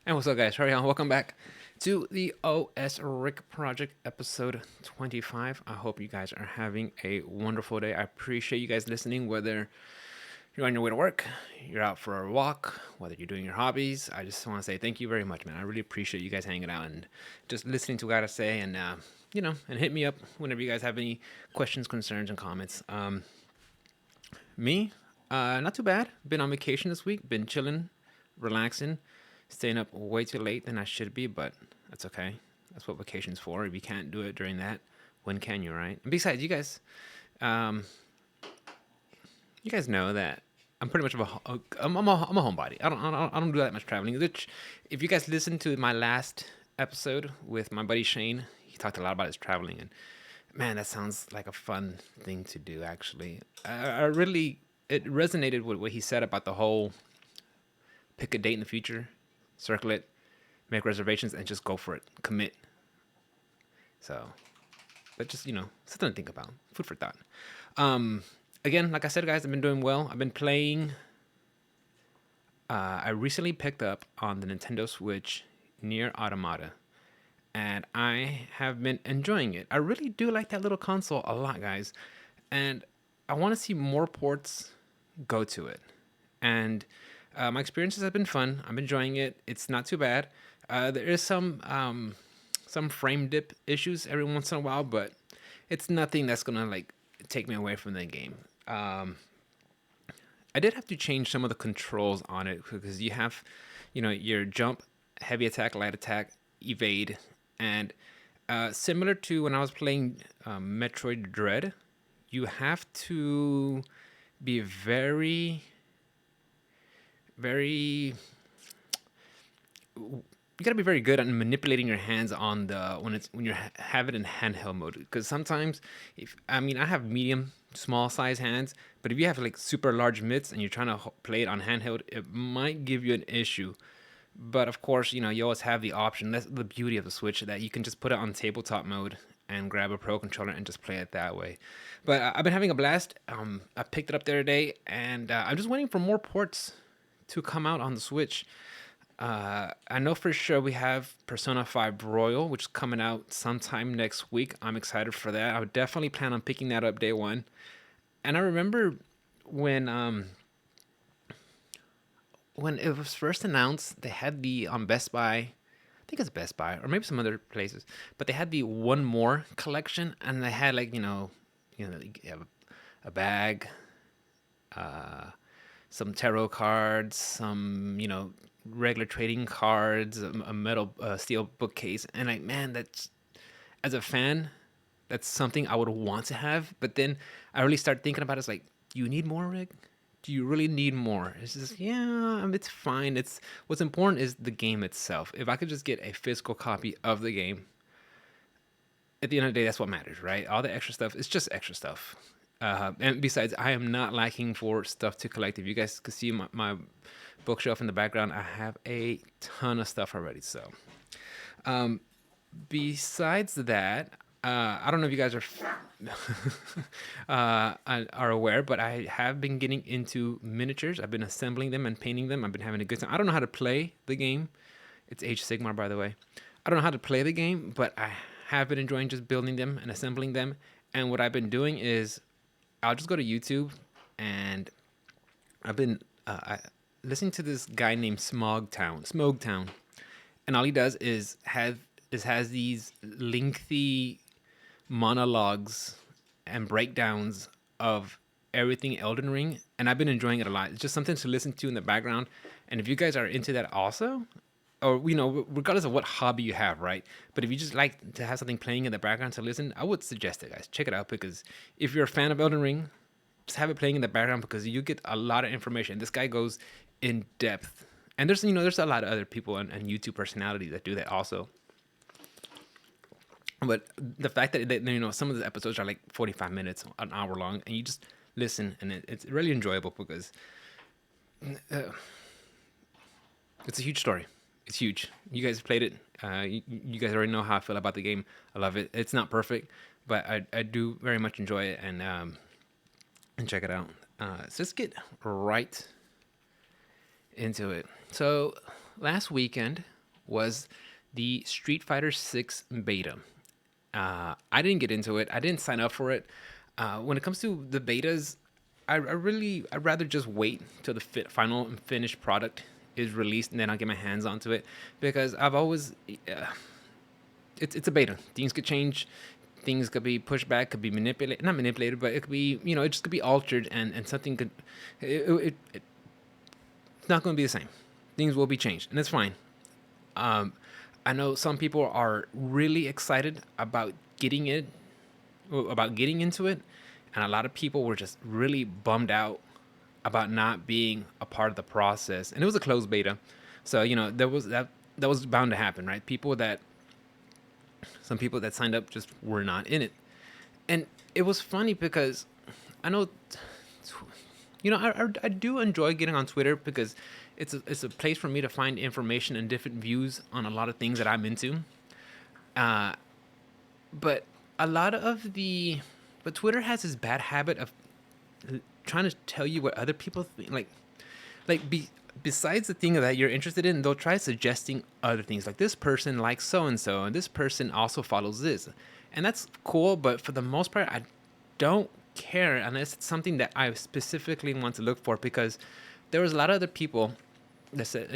And what's up, guys? Hurry on. Welcome back to the OS Rick Project, episode 25. I hope you guys are having a wonderful day. I appreciate you guys listening, whether you're on your way to work, you're out for a walk, whether you're doing your hobbies. I just want to say thank you very much, man. I really appreciate you guys hanging out and just listening to what I gotta say, and and hit me up whenever you guys have any questions, concerns, and comments. Me, not too bad. Been on vacation this week. Been chilling, relaxing, staying up way too late than I should be, but that's okay. That's what vacation's for. If you can't do it during that, when can you, right? And besides, um, you guys know that I'm pretty much of I'm a homebody. I don't do that much traveling. Which, if you guys listen to my last episode with my buddy Shane, he talked a lot about his traveling, and man, that sounds like a fun thing to do. Actually, I really it resonated with what he said about the whole pick a date in the future, circle it, make reservations, and just go for it, commit. So, but just something to think about, food for thought. Um, Again, like I said, guys, I've been doing well. I've been playing. I recently picked up on the Nintendo Switch Near Automata, and I have been enjoying it. I really do like that little console a lot, guys, and I want to see more ports go to it. And my experiences have been fun. I'm enjoying it. It's not too bad. There is some frame dip issues every once in a while, but it's nothing that's gonna like take me away from the game. Um, I did have to change some of the controls on it because you have, your jump, heavy attack, light attack, evade, and similar to when I was playing Metroid Dread, you have to be very, very. You gotta be very good at manipulating your hands on the when you have it in handheld mode. Because sometimes, if I mean, I have medium, small size hands, but if you have like super large mitts and you're trying to play it on handheld, it might give you an issue. But of course, you always have the option. That's the beauty of the Switch, that you can just put it on tabletop mode and grab a Pro controller and just play it that way. But I've been having a blast. I picked it up the other day, and I'm just waiting for more ports to come out on the Switch. I know for sure we have Persona 5 Royal, which is coming out sometime next week. I'm excited for that. I would definitely plan on picking that up day one. And I remember when um, when it was first announced, they had the on Best Buy. I think it's Best Buy or maybe some other places, but they had the One More collection, and they had like you have a bag, uh, some tarot cards, some regular trading cards, a metal steel bookcase, and like man, that's as a fan, that's something I would want to have. But then I really start thinking about it. It's like, do you need more, Rick? Do you really need more? It's just it's fine. It's what's important is the game itself. If I could just get a physical copy of the game, at the end of the day, that's what matters, right? All the extra stuff is just extra stuff. And besides, I am not lacking for stuff to collect. If you guys could see my bookshelf in the background, I have a ton of stuff already. So, um, besides that, I don't know if you guys are aware, but I have been getting into miniatures. I've been assembling them and painting them. I've been having a good time. I don't know how to play the game. It's Age Sigmar, by the way. I don't know how to play the game, but I have been enjoying just building them and assembling them. And what I've been doing is I'll just go to YouTube, and I've been listening to this guy named Smogtown, and all he does is has these lengthy monologues and breakdowns of everything Elden Ring, and I've been enjoying it a lot. It's just something to listen to in the background, and if you guys are into that also, or regardless of what hobby you have, right? But if you just like to have something playing in the background to listen, I would suggest it, guys. Check it out, because if you're a fan of Elden Ring, just have it playing in the background, because you get a lot of information. This guy goes in depth, and there's a lot of other people and YouTube personalities that do that also. But the fact that some of the episodes are like 45 minutes, an hour long, and you just listen, and it's really enjoyable because uh, it's a huge story. It's huge. You guys played it. You guys already know how I feel about the game. I love it. It's not perfect, but I do very much enjoy it, and check it out. So let's get right into it. So last weekend was the Street Fighter 6 beta. I didn't get into it. I didn't sign up for it. When it comes to the betas, I'd rather just wait till the final and finished product is released, and then I'll get my hands onto it, because I've always it's a beta. Things could change. Things could be pushed back. Could be manipulated. Not manipulated, but it could be, it just could be altered, and something could. It's not going to be the same. Things will be changed, and it's fine. I know some people are really excited about getting into it, and a lot of people were just really bummed out about not being a part of the process. And it was a closed beta, so there was that was bound to happen, right? Some people that signed up just were not in it, and it was funny because I know, I do enjoy getting on Twitter, because it's a place for me to find information and different views on a lot of things that I'm into. Uh, but a lot of the but Twitter has this bad habit of trying to tell you what other people think. Besides the thing that you're interested in, they'll try suggesting other things, like this person likes so and so, and this person also follows this, and that's cool. But for the most part, I don't care unless it's something that I specifically want to look for, because there was a lot of other people that said,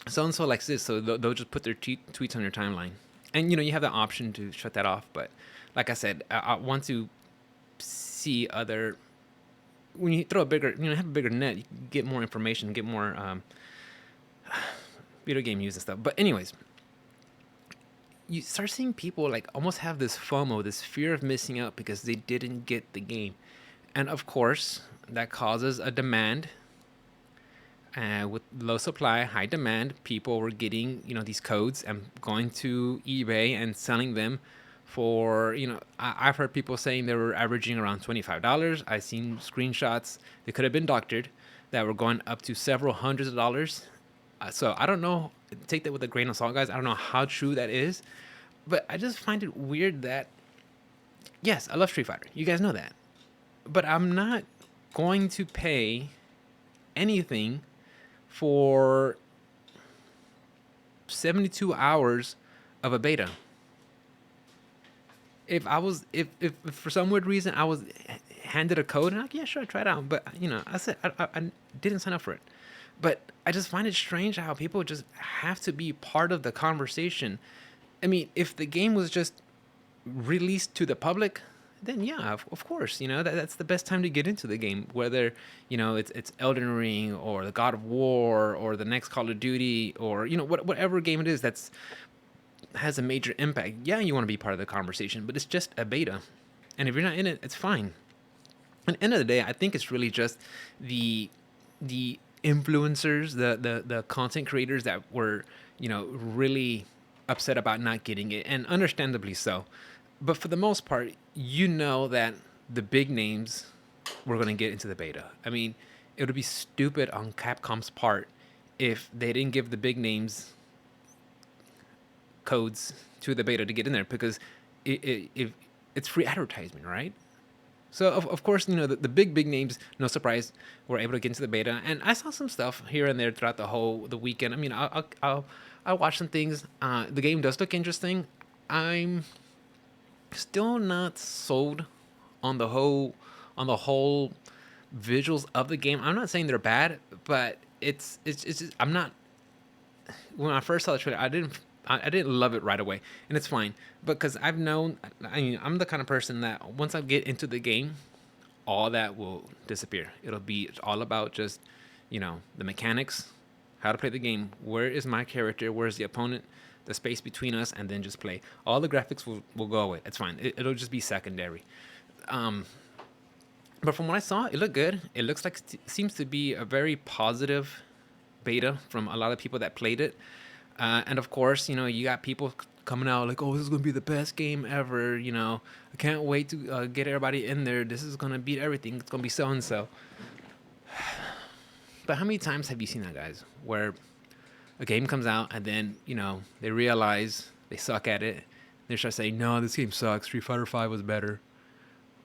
so and so likes this, so they'll just put their tweets on your timeline, and you have the option to shut that off. But like I said, I want to see other. When you throw a bigger, have a bigger net, you can get more information, get more video game use and stuff. But anyways, you start seeing people like almost have this FOMO, this fear of missing out because they didn't get the game, and of course that causes a demand. With low supply, high demand, people were getting these codes and going to eBay and selling them for I've heard people saying they were averaging around $25. I've seen screenshots, they could have been doctored, that were going up to several hundreds of dollars. So I don't know, take that with a grain of salt, guys. I don't know how true that is, but I just find it weird that, yes, I love Street Fighter, you guys know that, but I'm not going to pay anything for 72 hours of a beta. If for some weird reason I was handed a code and I'm like, yeah, sure, try it out, but I said I didn't sign up for it. But I just find it strange how people just have to be part of the conversation. I mean, if the game was just released to the public, then yeah, of course, that's the best time to get into the game. Whether it's Elden Ring or the God of War or the next Call of Duty, or whatever game it is that's has a major impact. Yeah, you want to be part of the conversation, but it's just a beta, and if you're not in it, it's fine. At the end of the day, I think it's really just the influencers, the content creators that were really upset about not getting it, and understandably so. But for the most part, that the big names were going to get into the beta. I mean, it would be stupid on Capcom's part if they didn't give the big names codes to the beta to get in there, because it's free advertisement, right? So of course, the big names, no surprise, were able to get into the beta, and I saw some stuff here and there throughout the weekend. I mean, I'll watch some things. The game does look interesting. I'm still not sold on the whole visuals of the game. I'm not saying they're bad, but it's just, I'm not. When I first saw the trailer, I didn't love it right away, and it's fine, because I've known. I mean, I'm the kind of person that once I get into the game, all that will disappear. It'll be all about just the mechanics, how to play the game, where is my character, where's the opponent, the space between us, and then just play. All the graphics will go away. It's fine. It'll just be secondary. But from what I saw, it looked good. It looks like seems to be a very positive beta from a lot of people that played it. And of course, you got people coming out like, oh, this is going to be the best game ever. I can't wait to get everybody in there. This is going to beat everything. It's going to be so-and-so. But how many times have you seen that, guys, where a game comes out and then, they realize they suck at it. They start saying, no, this game sucks. Street Fighter 5 was better.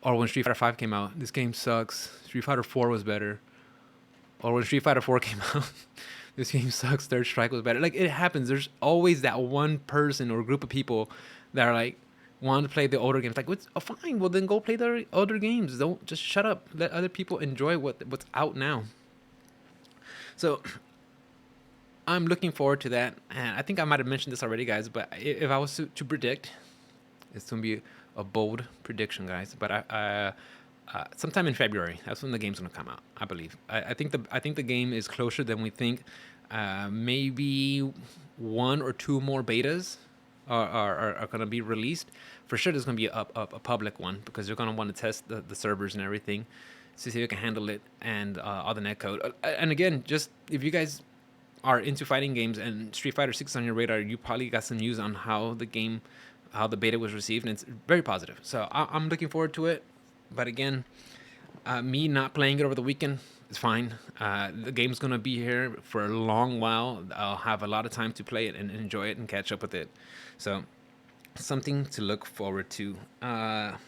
Or when Street Fighter 5 came out, this game sucks. Street Fighter 4 was better. Or when Street Fighter 4 came out, this game sucks. Third Strike was better. Like it happens. There's always that one person or group of people that are like want to play the older games. Like, oh, fine. Well, then go play the older games. Don't just shut up. Let other people enjoy what's out now. So I'm looking forward to that. And I think I might have mentioned this already, guys. But if I was to predict, it's gonna be a bold prediction, guys. But sometime in February, that's when the game's gonna come out. I believe. I think the game is closer than we think. Maybe one or two more betas are gonna be released. For sure, there's gonna be a public one because they're gonna want to test the servers and everything to see if it can handle it and all the netcode. And again, just if you guys are into fighting games and Street Fighter 6 on your radar, you probably got some news on how the beta was received, and it's very positive. So I'm looking forward to it. But again, me not playing it over the weekend is fine. The game's gonna be here for a long while. I'll have a lot of time to play it and enjoy it and catch up with it. So something to look forward to. Let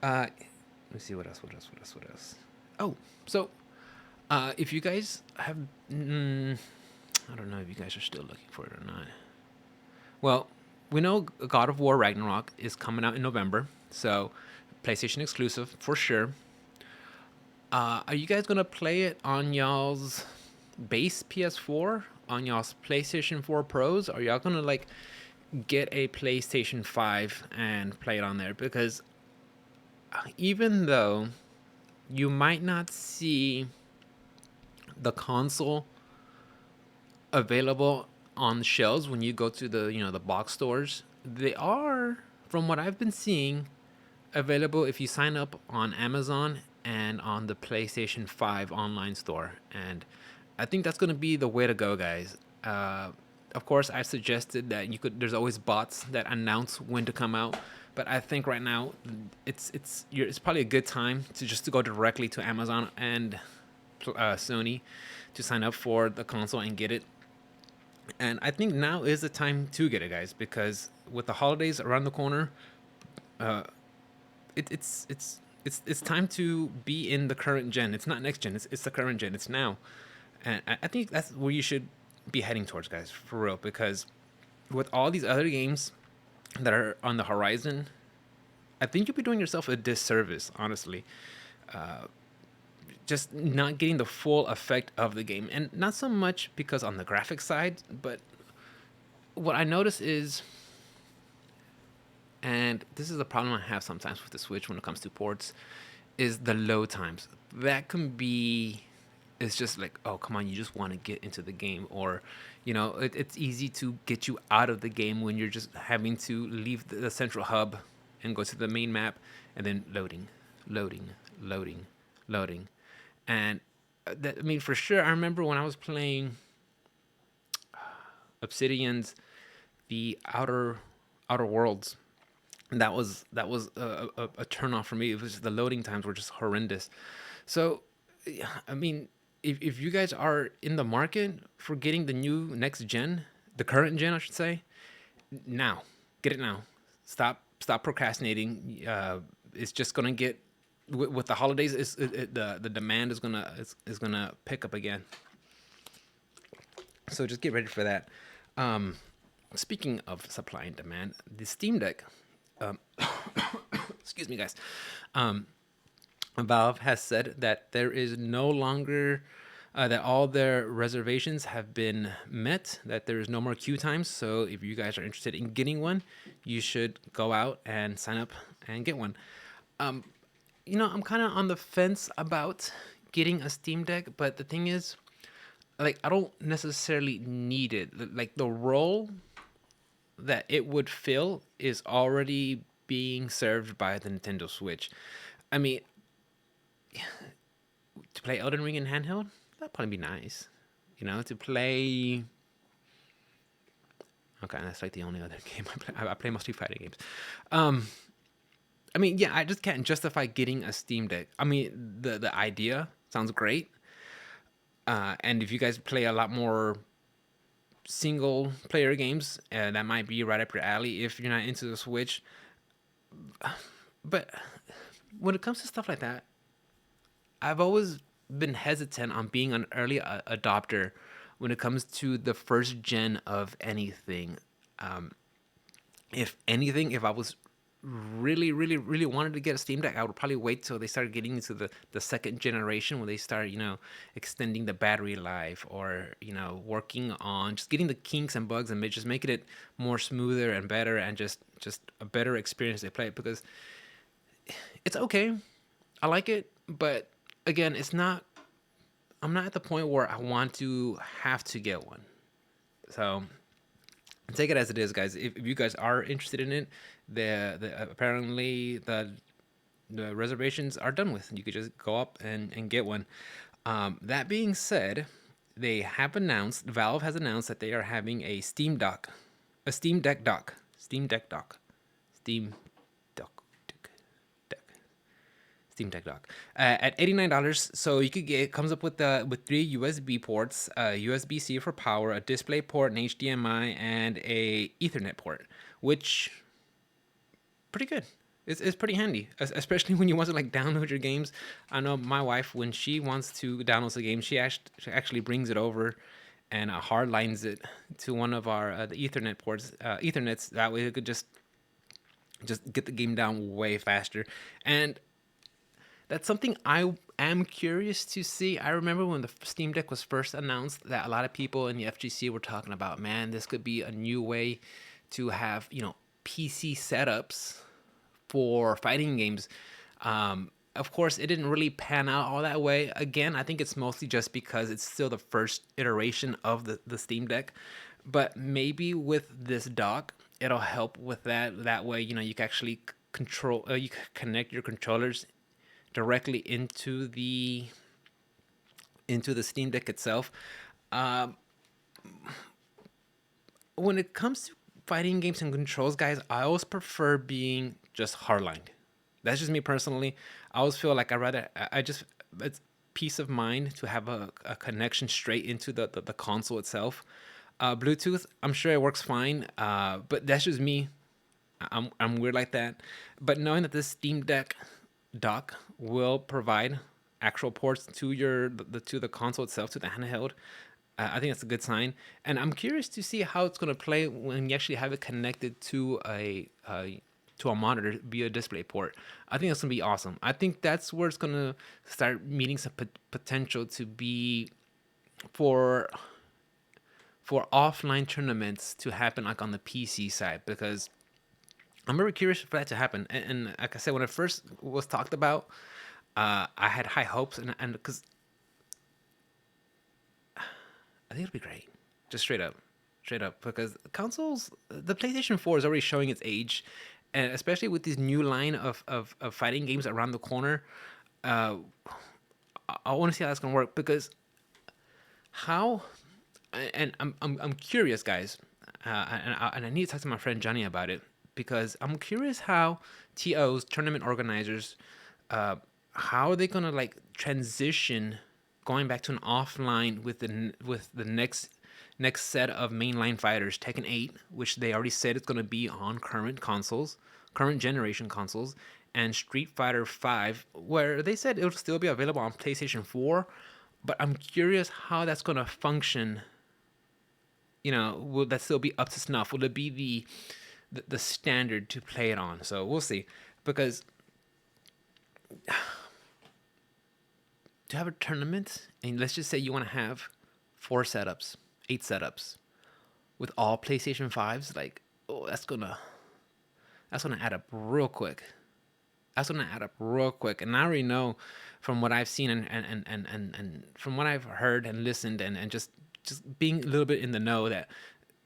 me see what else. Oh, so if you guys have, I don't know if you guys are still looking for it or not. Well, we know God of War Ragnarok is coming out in November, so PlayStation exclusive for sure. Are you guys gonna play it on y'all's base PS4, on y'all's PlayStation 4 Pros? Or are y'all gonna like get a PlayStation 5 and play it on there? Because even though you might not see the console available on shelves when you go to the box stores, they are, from what I've been seeing, available if you sign up on Amazon and on the PlayStation 5 online store. And I think that's going to be the way to go, guys. Of course, I suggested that there's always bots that announce when to come out, but I think right now it's probably a good time to go directly to Amazon and Sony to sign up for the console and get it. And I think now is the time to get it, guys, because with the holidays around the corner, it's time to be in the current gen. It's not next gen. It's the current gen. It's now, and I think that's where you should be heading towards, guys, for real. Because with all these other games that are on the horizon, I think you'll be doing yourself a disservice, honestly. Just not getting the full effect of the game, and not so much because on the graphics side, but what I notice is, and this is a problem I have sometimes with the Switch when it comes to ports, is the load times. That can be, it's just like, oh, come on, you just want to get into the game. Or, it's easy to get you out of the game when you're just having to leave the central hub and go to the main map and then loading. And for sure, I remember when I was playing Obsidian's The Outer Worlds. That was a turn off for me. It was the loading times were just horrendous. So, if you guys are in the market for getting the new next gen, the current gen, I should say, now get it now. Stop procrastinating. It's just gonna get with the holidays. The demand is gonna pick up again. So just get ready for that. Speaking of supply and demand, the Steam Deck. Excuse me, guys. Valve has said that there is no longer that all their reservations have been met, that there is no more queue times. So if you guys are interested in getting one, you should go out and sign up and get one. I'm kind of on the fence about getting a Steam Deck, but the thing is, like, I don't necessarily need it. Like, the role that it would fill is already being served by the Nintendo Switch. I mean, to play Elden Ring in handheld, that'd probably be nice. To play. Okay, that's like the only other game I play. I play mostly fighting games. I just can't justify getting a Steam Deck. The idea sounds great. And if you guys play a lot more single player games, that might be right up your alley if you're not into the Switch. But when it comes to stuff like that, I've always been hesitant on being an early adopter when it comes to the first gen of anything. If anything, if I was really wanted to get a Steam Deck, I would probably wait till they start getting into the second generation when they start, extending the battery life, or, working on just getting the kinks and bugs and just making it more smoother and better, and just a better experience to play it, because it's okay. I like it, but again, it's not. I'm not at the point where I want to have to get one. So take it as it is, guys. If you guys are interested in it, the apparently the reservations are done with. You could just go up and get one. That being said, Valve has announced that they are having a Steam Deck dock, Steam Steam Deck dock at $89. So you could get it comes up with three USB ports, USB C for power, a display port, an HDMI, and a Ethernet port, which pretty good. It's pretty handy, especially when you want to like download your games. I know my wife, when she wants to download a game, she actually brings it over and hard lines it to one of our the Ethernet ports, Ethernets. That way it could just get the game down way faster. And that's something I am curious to see. I remember when the Steam Deck was first announced, that a lot of people in the FGC were talking about, man, this could be a new way to have, PC setups for fighting games. Of course, it didn't really pan out all that way. Again, I think it's mostly just because it's still the first iteration of the Steam Deck. But maybe with this dock, it'll help with that. That way, you can actually you can connect your controllers directly into the Steam Deck itself. Um, when it comes to fighting games and controls, guys, I always prefer being just hardlined. That's just me personally. I always feel like I just it's peace of mind to have a connection straight into the console itself. Bluetooth, I'm sure it works fine, but that's just me. I'm weird like that. But knowing that this Steam Deck dock will provide actual ports to to the console itself, to the handheld, I think that's a good sign. And I'm curious to see how it's going to play when you actually have it connected to a monitor via display port. I think that's going to be awesome. I think that's where it's going to start meeting some potential to be for offline tournaments to happen like on the PC side, because I'm very curious for that to happen. And like I said, when it first was talked about, I had high hopes, and because I think it'll be great, just straight up, because consoles, the PlayStation 4 is already showing its age, and especially with this new line of fighting games around the corner, uh, I want to see how that's gonna work, because how, and I'm curious, guys, and I need to talk to my friend Johnny about it, because I'm curious how TOs, tournament organizers, uh, how are they gonna like transition going back to an offline with the next set of mainline fighters, Tekken 8, which they already said it's gonna be on current generation consoles, and Street Fighter 5, where they said it'll still be available on PlayStation 4, but I'm curious how that's gonna function. Will that still be up to snuff? Will it be the standard to play it on? So we'll see, because to have a tournament, and let's just say you want to have 4 setups, 8 setups with all PlayStation 5s, like, oh, that's gonna add up real quick. And I already know from what I've seen, and from what I've heard and listened, and just being a little bit in the know, that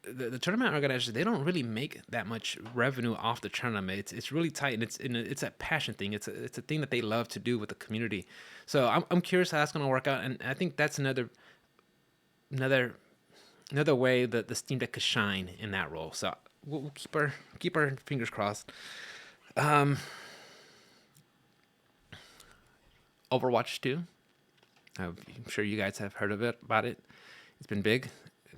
the tournament organizers, they don't really make that much revenue off the tournament. It's really tight, and it's a passion thing. It's a thing that they love to do with the community. So I'm curious how that's gonna work out, and I think that's another way that the Steam Deck could shine in that role. So we'll keep our fingers crossed. Um, Overwatch 2. I'm sure you guys have heard about it. It's been big.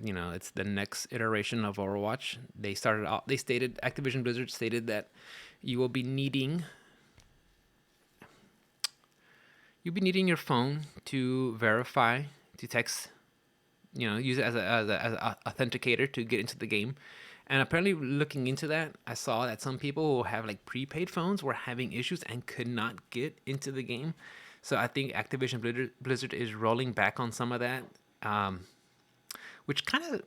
It's the next iteration of Overwatch. Activision Blizzard stated that you will be needing you'll be needing your phone to verify, to text, use it as a authenticator to get into the game. And apparently, looking into that, I saw that some people who have like prepaid phones were having issues and could not get into the game. So I think Activision Blizzard is rolling back on some of that, um, which kind of,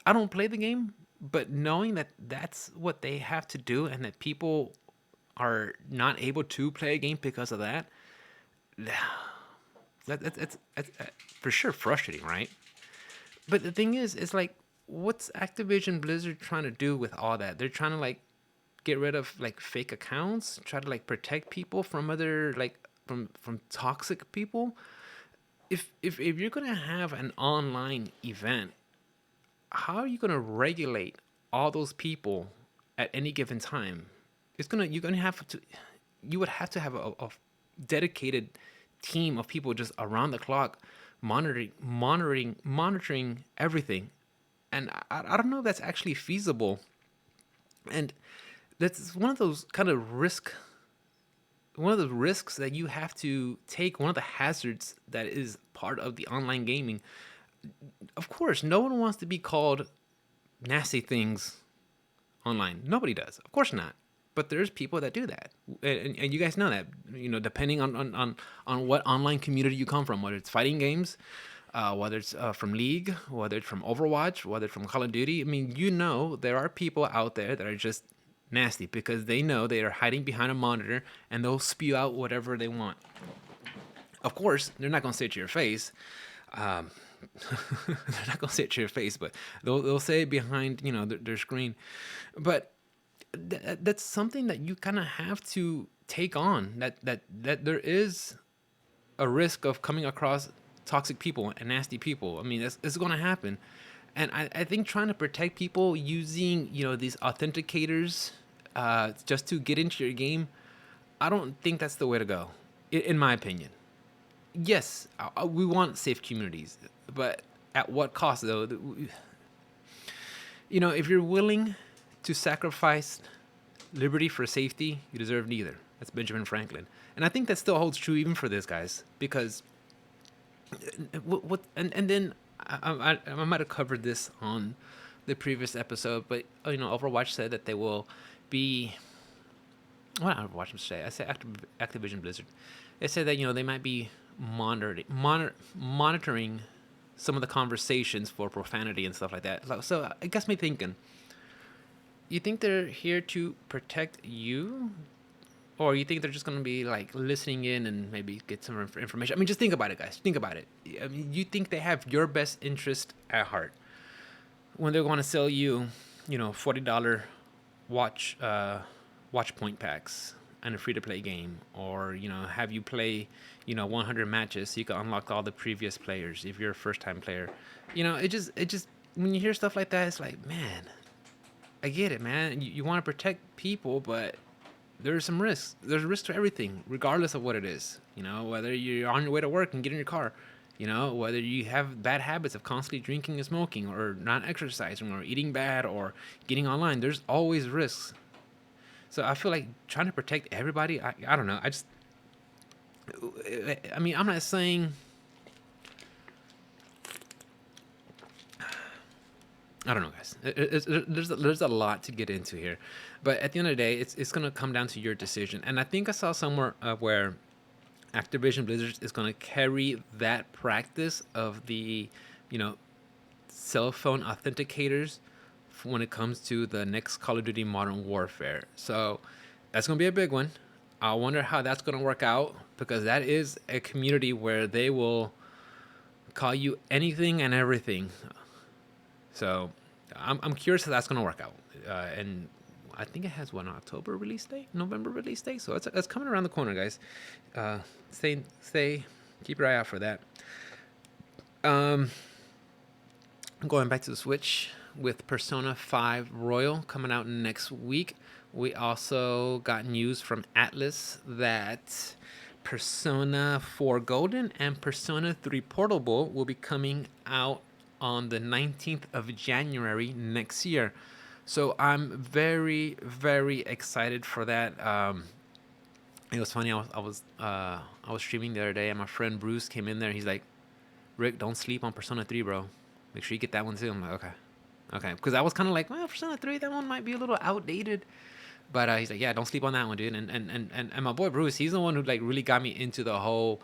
I don't play the game, but knowing that that's what they have to do and that people are not able to play a game because of that, that's for sure frustrating, right? But the thing is, it's like, what's Activision Blizzard trying to do with all that? They're trying to like get rid of like fake accounts, try to like protect people from other like from toxic people. If you're gonna have an online event, how are you gonna regulate all those people at any given time? You're gonna have to you would have to have a dedicated team of people just around the clock monitoring everything. And I don't know if that's actually feasible. And that's one of the risks that you have to take, one of the hazards that is part of the online gaming. Of course, no one wants to be called nasty things online. Nobody does. Of course not. But there's people that do that. And you guys know that, depending on what online community you come from, whether it's fighting games, whether it's from League, whether it's from Overwatch, whether it's from Call of Duty. I mean, there are people out there that are just nasty because they know they are hiding behind a monitor and they'll spew out whatever they want. Of course, they're not going to say it to your face. Um, they're not going to say it to your face, but they'll say it behind, their screen. But that's something that you kind of have to take on. That there is a risk of coming across toxic people and nasty people. I mean, it's going to happen. And I think trying to protect people using, these authenticators just to get into your game, I don't think that's the way to go, in my opinion. Yes, we want safe communities, but at what cost, though? If you're willing to sacrifice liberty for safety, you deserve neither. That's Benjamin Franklin. And I think that still holds true even for this, guys, because what and then I might have covered this on the previous episode, but Overwatch said that they will be. What did Overwatch say? I said Activision Blizzard. They said that they might be monitoring some of the conversations for profanity and stuff like that. So it gets me thinking. You think they're here to protect you? Or you think they're just going to be like listening in and maybe get some information? I mean, just think about it, guys. Think about it. I mean, you think they have your best interest at heart when they're going to sell you, $40 watch point packs and a free to play game, or have you play 100 matches so you can unlock all the previous players if you're a first time player. It just when you hear stuff like that, it's like, man, I get it, man. You want to protect people, but there's some risks. There's a risk to everything, regardless of what it is. Whether you're on your way to work and get in your car, whether you have bad habits of constantly drinking and smoking, or not exercising, or eating bad, or getting online. There's always risks. So I feel like trying to protect everybody, I don't know. I mean, I'm not saying. I don't know, guys. There's a lot to get into here, but at the end of the day, it's gonna come down to your decision. And I think I saw somewhere where Activision Blizzard is gonna carry that practice of the, cell phone authenticators when it comes to the next Call of Duty Modern Warfare. So that's gonna be a big one. I wonder how that's gonna work out, because that is a community where they will call you anything and everything. So I'm curious how that's going to work out. And I think it has one October release date, November release date. So it's coming around the corner, guys. Keep your eye out for that. Going back to the Switch with Persona 5 Royal coming out next week. We also got news from Atlus that Persona 4 Golden and Persona 3 Portable will be coming out on the 19th of January next year. So I'm very, very excited for that. It was funny. I was streaming the other day, and my friend Bruce came in there. He's like, "Rick, don't sleep on Persona 3, bro. Make sure you get that one too." I'm like, "Okay, okay," because I was kind of like, "Well, Persona 3, that one might be a little outdated." But he's like, "Yeah, don't sleep on that one, dude." And my boy Bruce, he's the one who like really got me into the whole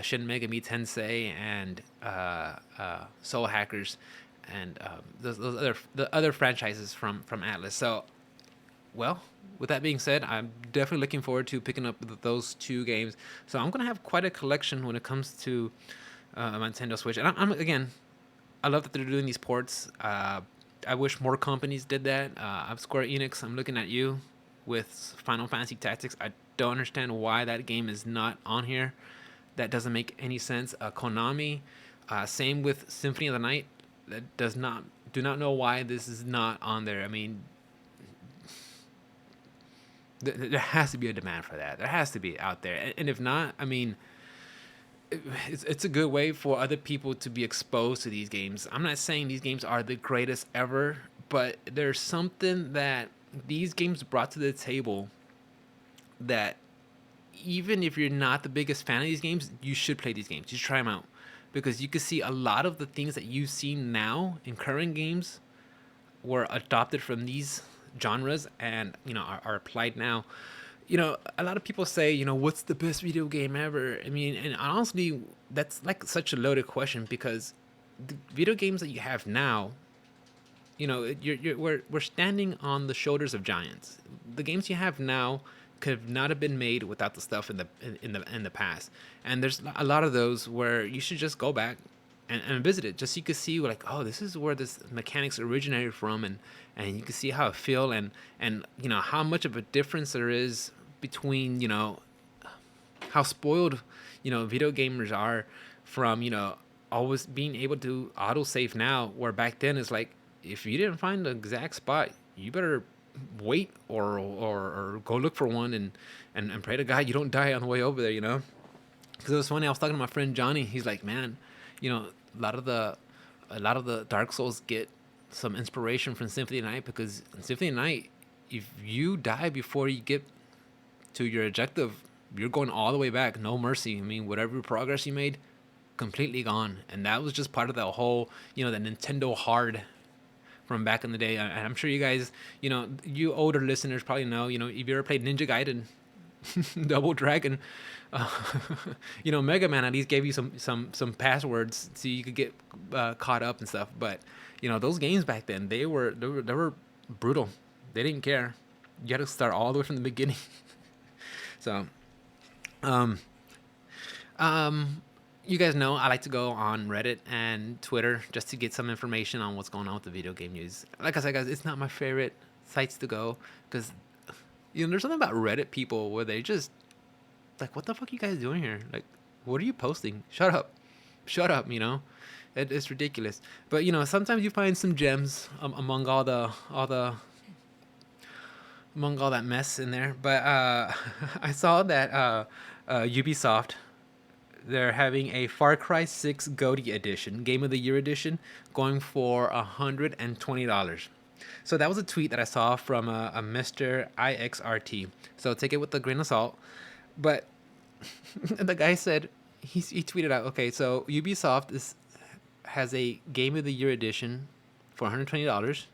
Shin Megami Tensei and Soul Hackers and those other the other franchises from Atlus. So, well, with that being said, I'm definitely looking forward to picking up those two games. So I'm gonna have quite a collection when it comes to a Nintendo Switch. And I'm again, I love that they're doing these ports. I wish more companies did that. I'm Square Enix. I'm looking at you with Final Fantasy Tactics. I don't understand why that game is not on here. That doesn't make any sense. Konami, same with Symphony of the Night. That does not do not know why this is not on there. I mean, there has to be a demand for that. There has to be out there, and if not, I mean, it's a good way for other people to be exposed to these games. I'm not saying these games are the greatest ever, but there's something that these games brought to the table that even if you're not the biggest fan of these games, you should play these games. You should try them out because you can see a lot of the things that you see now in current games were adopted from these genres and are applied now. A lot of people say, what's the best video game ever? I mean, and honestly, that's like such a loaded question because the video games that you have now, we're standing on the shoulders of giants. The games you have now could not have been made without the stuff in the past. And there's a lot of those where you should just go back and visit it, just so you can see like, oh, this is where this mechanics originated from, and you can see how it feel and how much of a difference there is between how spoiled video gamers are from always being able to auto save now, where back then it's like if you didn't find the exact spot, you better wait or go look for one and pray to God you don't die on the way over there. Because it was funny. I was talking to my friend Johnny. He's like, man, a lot of the Dark Souls get some inspiration from Symphony of the Night, because in Symphony of the Night, if you die before you get to your objective, you're going all the way back, no mercy. I mean, whatever progress you made, completely gone. And that was just part of the whole, the Nintendo hard from back in the day. And I'm sure you guys, you older listeners probably know, if you ever played Ninja Gaiden, Double Dragon, uh, Mega Man at least gave you some passwords so you could get caught up and stuff. But those games back then, they were brutal. They didn't care. You had to start all the way from the beginning. So, um, you guys know I like to go on Reddit and Twitter just to get some information on what's going on with the video game news. Like I said, guys, it's not my favorite sites to go because there's something about Reddit people where they just like, what the fuck are you guys doing here? Like, what are you posting? Shut up. It's ridiculous. But sometimes you find some gems among all that mess in there. But I saw that Ubisoft, they're having a Far Cry 6 GOTY edition, Game of the Year edition, going for $120. So that was a tweet that I saw from a Mr. IXRT. So take it with a grain of salt. But the guy said, he tweeted out, okay, so Ubisoft has a Game of the Year edition for $120.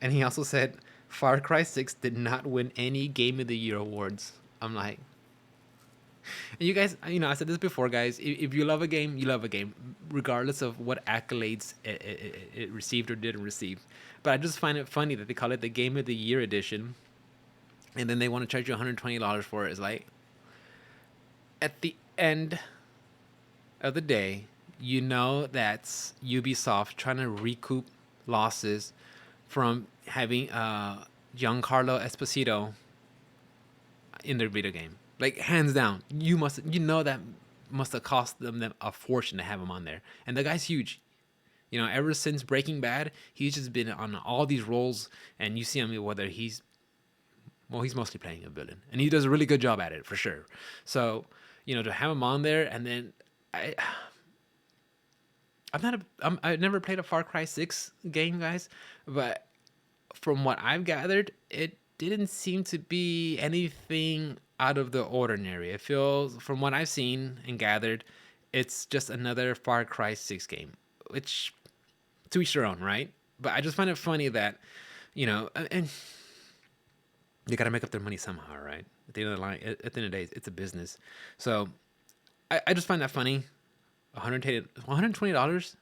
And he also said Far Cry 6 did not win any Game of the Year awards. I'm like, and you guys, I said this before, guys. If you love a game, you love a game, regardless of what accolades it received or didn't receive. But I just find it funny that they call it the Game of the Year edition, and then they want to charge you $120 for it. It's like, at the end of the day, that's Ubisoft trying to recoup losses from having Giancarlo Esposito in their video game. Like, hands down, that must have cost them a fortune to have him on there. And the guy's huge. Ever since Breaking Bad, he's just been on all these roles, and you see him whether he's mostly playing a villain, and he does a really good job at it for sure. So, to have him on there, and then I've never played a Far Cry 6 game, guys, but from what I've gathered, it didn't seem to be anything out of the ordinary. It feels, from what I've seen and gathered, it's just another Far Cry 6 game, which to each their own, right? But I just find it funny that, and they got to make up their money somehow, right? At the end of the line, at the end of the day, it's a business. So I just find that funny. $120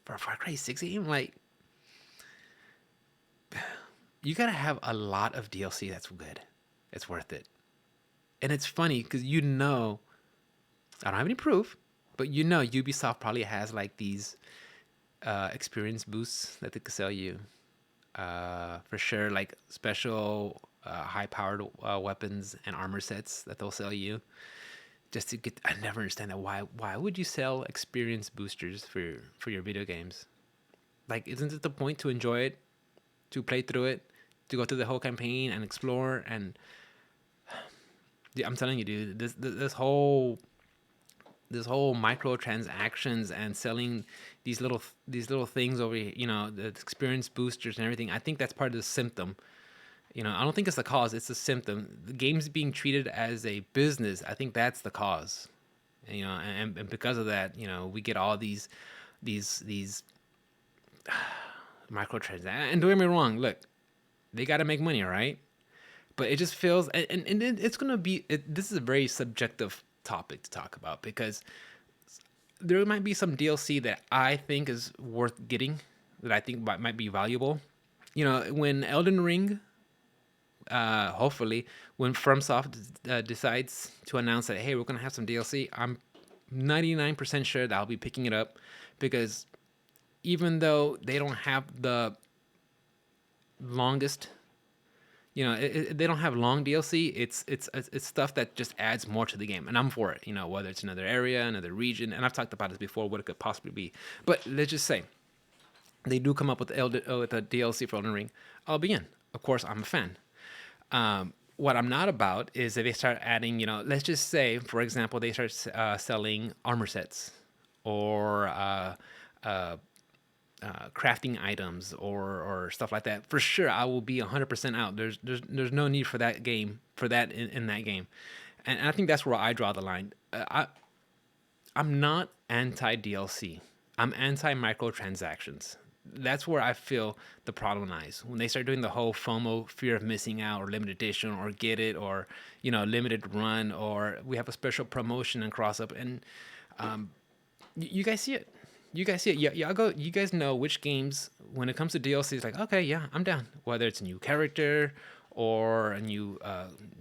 for a Far Cry 6 game? Like, you got to have a lot of DLC that's good. It's worth it. And it's funny because I don't have any proof, but Ubisoft probably has like these experience boosts that they could sell you. For sure, like special high-powered weapons and armor sets that they'll sell you just to get. I never understand that. Why would you sell experience boosters for your video games? Like, isn't it the point to enjoy it, to play through it, to go through the whole campaign and explore? And I'm telling you, dude, this whole microtransactions and selling these little things over here, the experience boosters and everything. I think that's part of the symptom. I don't think it's the cause; it's the symptom. The game's being treated as a business. I think that's the cause. And because of that, we get all these microtransactions. And don't get me wrong, look, they got to make money, all right? But it just feels, and it's gonna be. This is a very subjective topic to talk about because there might be some DLC that I think is worth getting, that I think might be valuable. When Elden Ring, hopefully, when FromSoft decides to announce that, hey, we're gonna have some DLC, I'm 99% sure that I'll be picking it up because even though they don't have the longest, they don't have long DLC. It's stuff that just adds more to the game, and I'm for it. Whether it's another area, another region, and I've talked about this before, what it could possibly be. But let's just say they do come up with with a DLC for Elden Ring, I'll be in. Of course, I'm a fan. What I'm not about is if they start adding, let's just say, for example, they start selling armor sets or crafting items or stuff like that. For sure, I will be 100% out. There's no need for that game, for that in that game, and I think that's where I draw the line. I'm not anti DLC. I'm anti microtransactions. That's where I feel the problem lies. When they start doing the whole FOMO, fear of missing out, or limited edition, or get it, or limited run, or we have a special promotion and cross up, and you guys see it. You guys see it. Yeah, y'all go. You guys know which games, when it comes to DLC, it's like, okay, yeah, I'm down. Whether it's a new character or a new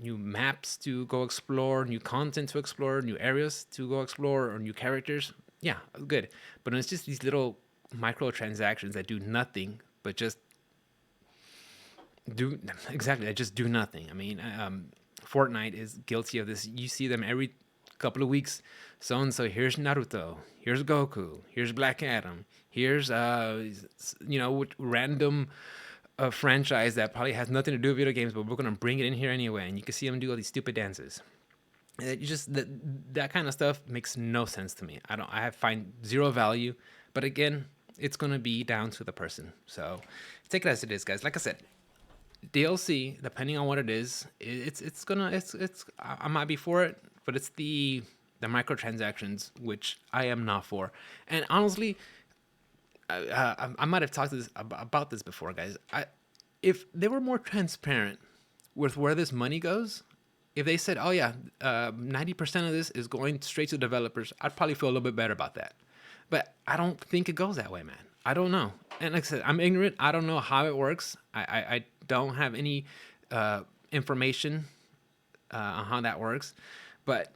maps to go explore, new content to explore, new areas to go explore, or new characters. Yeah, good. But when it's just these little microtransactions that do nothing but just do exactly that, just do nothing. I mean, Fortnite is guilty of this. You see them every couple of weeks. So and so, here's Naruto, here's Goku, here's Black Adam, here's random franchise that probably has nothing to do with video games, but we're gonna bring it in here anyway. And you can see them do all these stupid dances. That kind of stuff makes no sense to me. I find zero value. But again, it's gonna be down to the person. So take it as it is, guys. Like I said, DLC, depending on what it is, I might be for it, but it's the microtransactions which I am not for. And honestly, I might have talked about this before, guys. If they were more transparent with where this money goes, if they said, "Oh yeah, 90% of this is going straight to developers," I'd probably feel a little bit better about that. But I don't think it goes that way, man. I don't know. And like I said, I'm ignorant. I don't know how it works. I don't have any information on how that works. But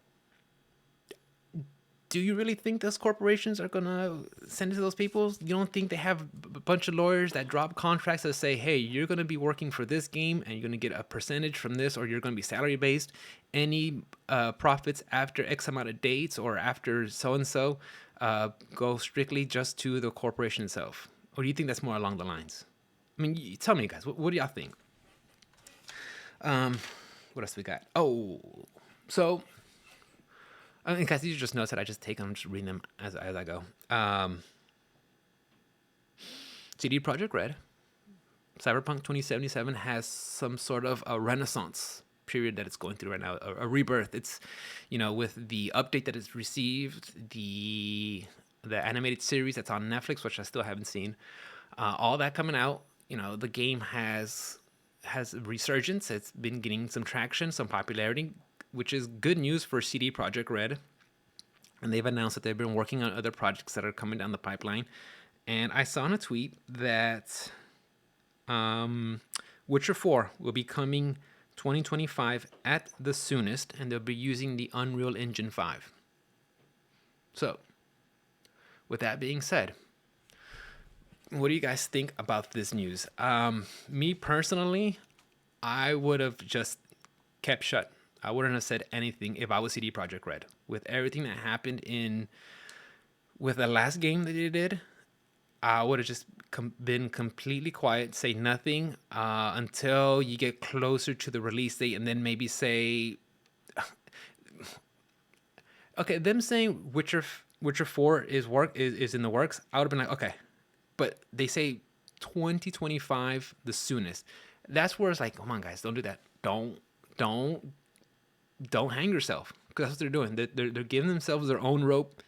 do you really think those corporations are going to send it to those people? You don't think they have a bunch of lawyers that drop contracts that say, hey, you're going to be working for this game and you're going to get a percentage from this, or you're going to be salary based. Any profits after X amount of dates or after so-and-so go strictly just to the corporation itself? Or do you think that's more along the lines? I mean, tell me, guys, what do y'all think? What else we got? Oh, so... I mean, guys, these are just notes that I just take. I'm just reading them as I go. CD Projekt Red, Cyberpunk 2077 has some sort of a renaissance period that it's going through right now, a rebirth. It's, with the update that it's received, the animated series that's on Netflix, which I still haven't seen, all that coming out. The game has a resurgence. It's been getting some traction, some popularity, which is good news for CD Projekt Red. And they've announced that they've been working on other projects that are coming down the pipeline. And I saw in a tweet that Witcher 4 will be coming 2025 at the soonest, and they'll be using the Unreal Engine 5. So, with that being said, what do you guys think about this news? Me personally, I would have just kept shut. I wouldn't have said anything if I was CD Projekt Red. With everything that happened with the last game that they did, I would have just been completely quiet, say nothing until you get closer to the release date, and then maybe say, okay, them saying Witcher 4 is in the works. I would have been like, okay, but they say 2025 the soonest. That's where it's like, come on, guys, don't do that. Don't hang yourself, because that's what they're doing. They're giving themselves their own rope,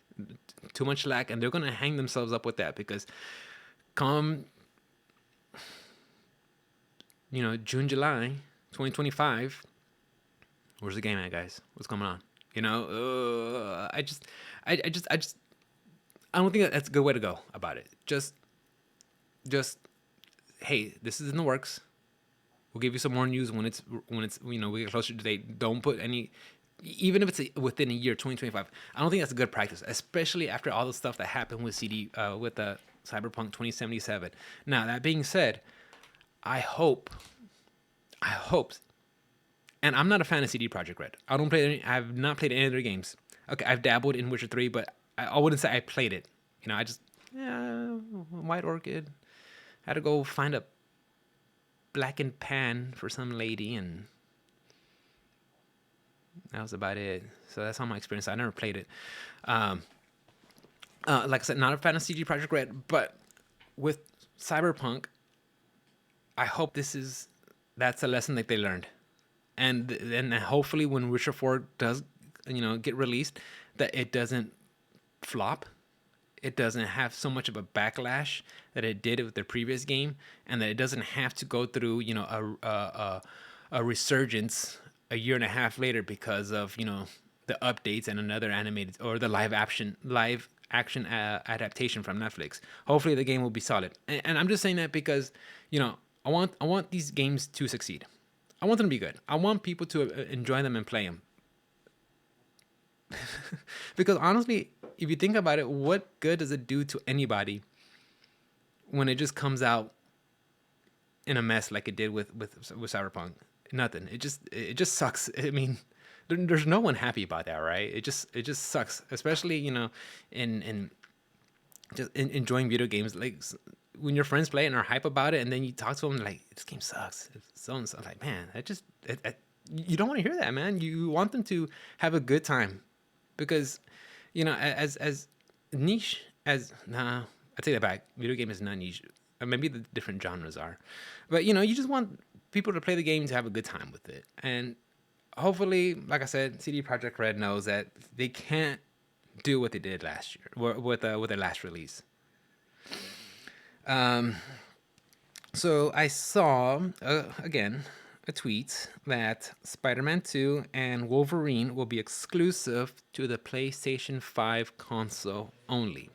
too much slack, and they're gonna hang themselves up with that, because come June, July 2025, where's the game at, guys? What's going on? I don't think that's a good way to go about it. Just hey, this is in the works. We'll give you some more news when it's we get closer to date. Don't put any, even if it's within a year, 2025. I don't think that's a good practice, especially after all the stuff that happened with with the Cyberpunk 2077. Now, that being said, I hope, and I'm not a fan of CD Projekt Red. I've not played any of their games. Okay, I've dabbled in Witcher 3, but I wouldn't say I played it. I just, White Orchid. I had to go find a blackened pan for some lady, and that was about it. So that's all my experience. I never played it. Like I said, not a fan of CD Projekt Red, but with Cyberpunk, I hope that's a lesson that they learned, and hopefully when Witcher 4 does get released, that it doesn't flop. It doesn't have so much of a backlash that it did with the previous game, and that it doesn't have to go through a resurgence a year and a half later because of the updates and another animated or the live action adaptation from Netflix. Hopefully the game will be solid, and I'm just saying that because I want these games to succeed. I want them to be good. I want people to enjoy them and play them. Because honestly, if you think about it, what good does it do to anybody when it just comes out in a mess like it did with Cyberpunk? Nothing. It just sucks. I mean, there's no one happy about that, right? It just sucks, especially in just enjoying video games. Like when your friends play and are hype about it, and then you talk to them like, this game sucks. So like, man, you don't want to hear that, man. You want them to have a good time, because as niche as I take that back. Video game is not niche. Maybe the different genres are, but you just want people to play the game to have a good time with it. And hopefully, like I said, CD Projekt Red knows that they can't do what they did last year with their last release. So I saw again a tweet that Spider-Man 2 and Wolverine will be exclusive to the PlayStation 5 console only.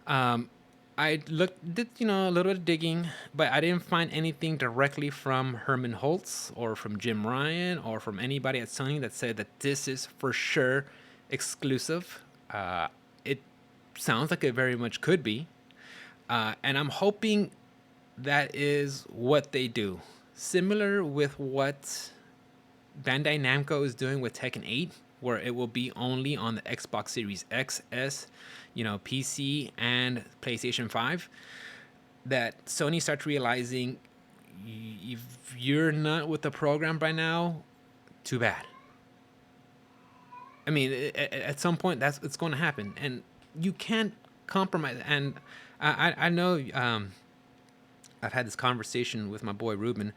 I did a little bit of digging, but I didn't find anything directly from Herman Holtz or from Jim Ryan or from anybody at Sony that said that this is for sure exclusive. It sounds like it very much could be, and I'm hoping that is what they do. Similar with what Bandai Namco is doing with Tekken 8, where it will be only on the Xbox Series X, S, PC, and PlayStation 5. That Sony starts realizing, if you're not with the program by now, too bad. I mean, at some point, it's going to happen, and you can't compromise. And I know I've had this conversation with my boy Ruben.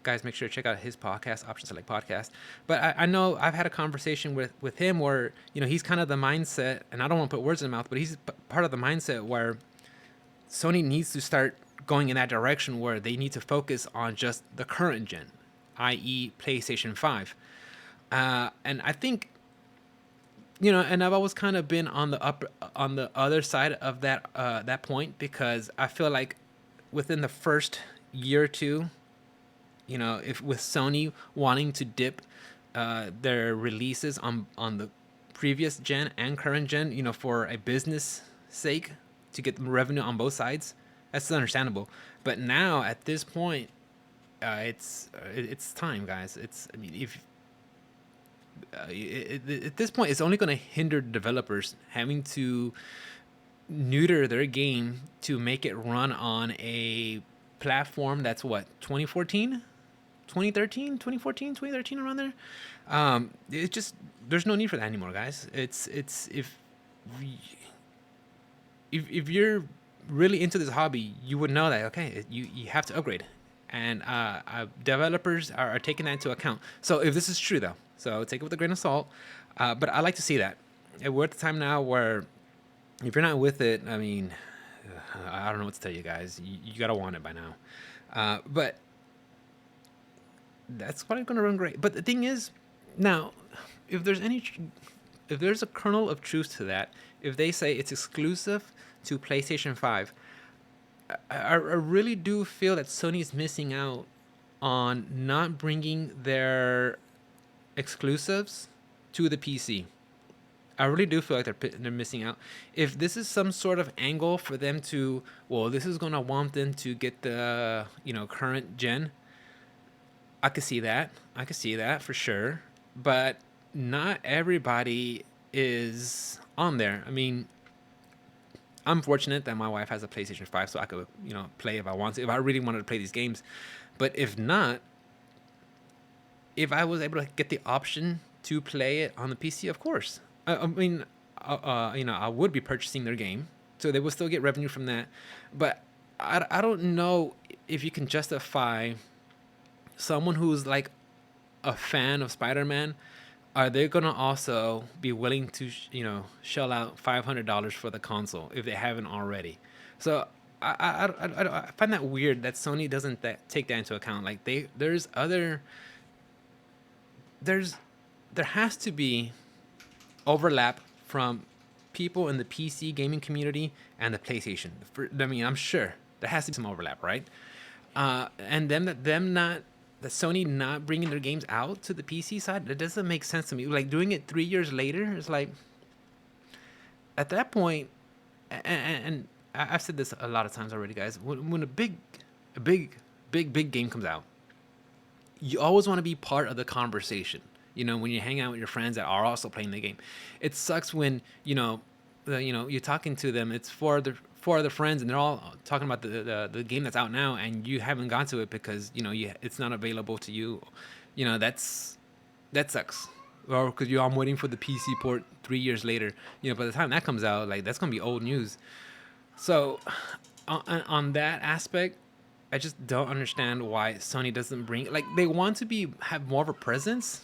Guys, make sure to check out his podcast, Option Select Podcast. But I know I've had a conversation with him where, he's kind of the mindset, and I don't want to put words in his mouth, but he's part of the mindset where Sony needs to start going in that direction where they need to focus on just the current gen, i.e., PlayStation 5. And I think, and I've always kind of been on the other side of that point, because I feel like within the first year or two, if with Sony wanting to dip their releases on the previous gen and current gen, for a business sake to get revenue on both sides, that's understandable. But now at this point, it's time, guys. I mean, if at this point, it's only going to hinder developers having to neuter their game to make it run on a platform that's what, 2014, 2013, 2014, 2013, around there. It just, there's no need for that anymore, guys. It's if you're really into this hobby, you would know that, okay, you have to upgrade, and developers are taking that into account. So if this is true, though, so take it with a grain of salt. But I like to see that. And we're at the time now where if you're not with it, I mean, I don't know what to tell you guys. You gotta want it by now. But that's probably gonna run great. But the thing is, now, if there's a kernel of truth to that, if they say it's exclusive to PlayStation 5, I really do feel that Sony's missing out on not bringing their exclusives to the PC. I really do feel like they're missing out. If this is some sort of angle for them to, well, this is gonna want them to get the current gen, I could see that. I could see that for sure. But not everybody is on there. I mean, I'm fortunate that my wife has a PlayStation 5, so I could play if I want to, if I really wanted to play these games. But if not, if I was able to get the option to play it on the PC, of course. I mean, I would be purchasing their game, so they will still get revenue from that. But I don't know if you can justify someone who's like a fan of Spider-Man. Are they gonna also be willing to shell out $500 for the console if they haven't already? So I find that weird that Sony doesn't take that into account. Like there has to be overlap from people in the PC gaming community and the PlayStation. I mean, I'm sure there has to be some overlap, right? And that Sony not bringing their games out to the PC side, that doesn't make sense to me. Like doing it 3 years later is like, at that point, and I've said this a lot of times already, guys. When a big game comes out, you always want to be part of the conversation. When you hang out with your friends that are also playing the game, it sucks when you're talking to them. It's four other friends, and they're all talking about the game that's out now, and you haven't gone to it because it's not available to you. That sucks. Or because I'm waiting for the PC port 3 years later. By the time that comes out, like that's gonna be old news. So, on that aspect, I just don't understand why Sony doesn't bring, like, they want to have more of a presence.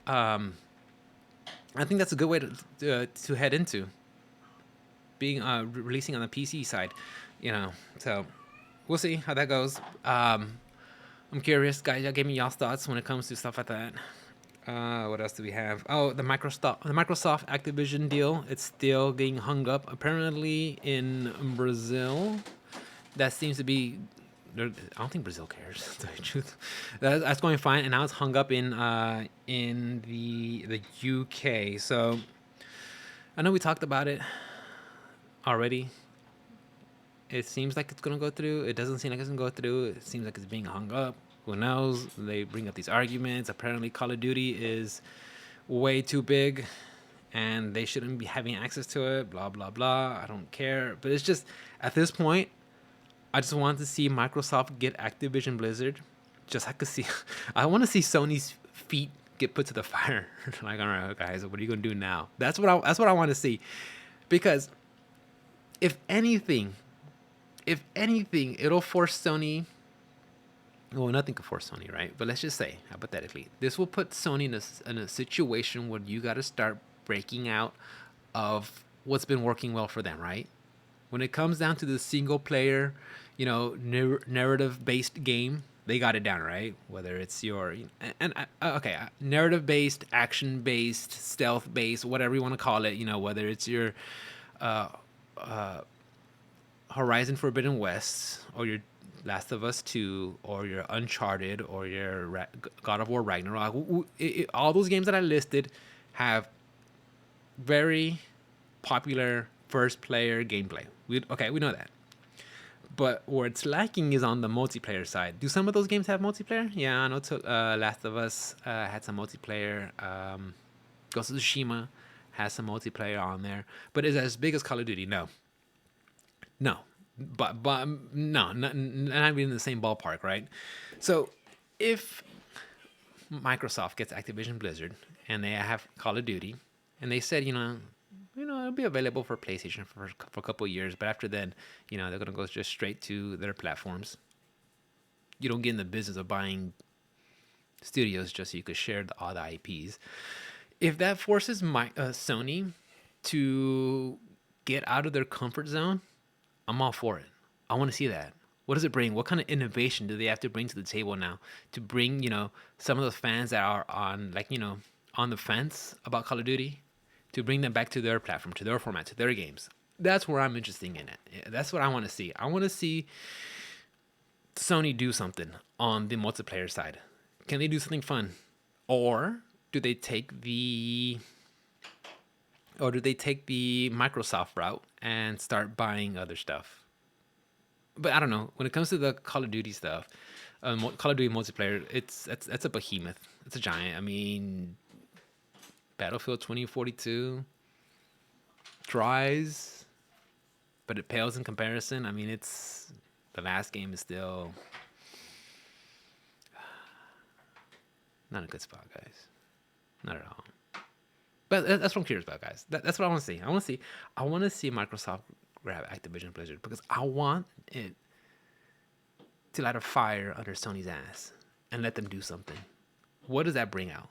I think that's a good way to head into being releasing on the PC side, So we'll see how that goes. I'm curious, guys. Y'all give me y'all's thoughts when it comes to stuff like that. What else do we have? Oh, the Microsoft Activision deal. It's still getting hung up apparently in Brazil. That seems to be. I don't think Brazil cares. To tell you the truth, that's going fine, and now it's hung up in the UK. So I know we talked about it already. It seems like it's gonna go through. It doesn't seem like it's gonna go through. It seems like it's being hung up. Who knows? They bring up these arguments. Apparently, Call of Duty is way too big, and they shouldn't be having access to it. Blah blah blah. I don't care. But it's just at this point, I just want to see Microsoft get Activision Blizzard. Just I could see. I want to see Sony's feet get put to the fire. Like, all right, guys, what are you gonna do now? That's what I want to see, because if anything, If anything, it'll force Sony. Well, nothing can force Sony, right? But let's just say, hypothetically, this will put Sony in a situation where you got to start breaking out of what's been working well for them, right? When it comes down to the single player, narrative based game, they got it down, right? Whether it's your okay, narrative based, action based, stealth based, whatever you want to call it, whether it's your uh, Horizon Forbidden West or your Last of Us 2 or your Uncharted or your God of War Ragnarok, all those games that I listed have very popular first player gameplay. We know that. But where it's lacking is on the multiplayer side. Do some of those games have multiplayer? Yeah, I know. Last of Us had some multiplayer. Ghost of Tsushima has some multiplayer on there. But is it as big as Call of Duty? No. No. But no, not even in the same ballpark, right? So if Microsoft gets Activision Blizzard and they have Call of Duty, and they said, it'll be available for PlayStation for a couple of years, but after then, they're gonna go just straight to their platforms. You don't get in the business of buying studios just so you could share all the IPs. If that forces Sony to get out of their comfort zone, I'm all for it. I want to see that. What does it bring? What kind of innovation do they have to bring to the table now to bring, some of those fans that are on, on the fence about Call of Duty, to bring them back to their platform, to their format, to their games? That's where I'm interested in it. That's what I want to see. I want to see Sony do something on the multiplayer side. Can they do something fun? Or do they take the Microsoft route and start buying other stuff? But I don't know. When it comes to the Call of Duty stuff, Call of Duty multiplayer, that's a behemoth. It's a giant. I mean, Battlefield 2042 tries, but it pales in comparison. I mean, the last game is still not a good spot, guys. Not at all. But that's what I'm curious about, guys. That's what I want to see. I want to see Microsoft grab Activision Blizzard because I want it to light a fire under Sony's ass and let them do something. What does that bring out?